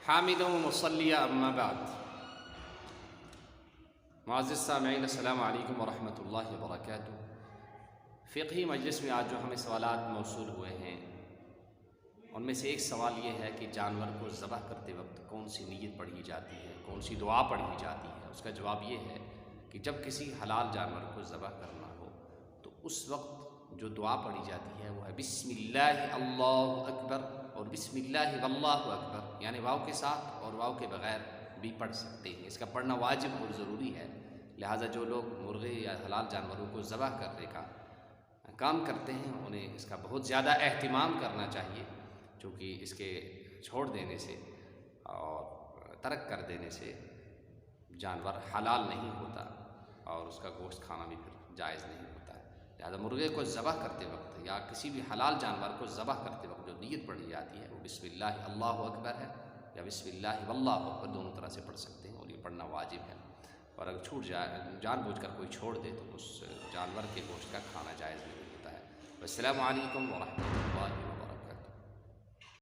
حامد و مصلیہ اما بعد. معزز سامعین، السلام علیکم ورحمۃ اللہ وبرکاتہ. فقہی مجلس میں آج جو ہمیں سوالات موصول ہوئے ہیں ان میں سے ایک سوال یہ ہے کہ جانور کو ذبح کرتے وقت کون سی نیت پڑھی جاتی ہے، کون سی دعا پڑھی جاتی ہے. اس کا جواب یہ ہے کہ جب کسی حلال جانور کو ذبح کرنا ہو تو اس وقت جو دعا پڑھی جاتی ہے وہ ہے بسم اللہ اللہ اکبر اور بسم اللہ واللہ اکبر، یعنی واو کے ساتھ اور واو کے بغیر بھی پڑھ سکتے ہیں. اس کا پڑھنا واجب اور ضروری ہے. لہٰذا جو لوگ مرغے یا حلال جانوروں کو ذبح کرنے کا کام کرتے ہیں انہیں اس کا بہت زیادہ اہتمام کرنا چاہیے، چونکہ اس کے چھوڑ دینے سے اور ترک کر دینے سے جانور حلال نہیں ہوتا اور اس کا گوشت کھانا بھی پھر جائز نہیں ہوتا ہے. لہذا مرغے کو ذبح کرتے وقت یا کسی بھی حلال جانور کو ذبح کرتے وقت جو نیت پڑھی جاتی ہے وہ بسم اللہ اللہ اکبر ہے یا بسم اللہ واللہ اکبر، دونوں طرح سے پڑھ سکتے ہیں اور یہ پڑھنا واجب ہے. اور اگر چھوٹ جائے، جان بوجھ کر کوئی چھوڑ دے تو اس جانور کے گوشت کا کھانا جائز نہیں ہوتا ہے. السلام علیکم ورحمۃ اللہ.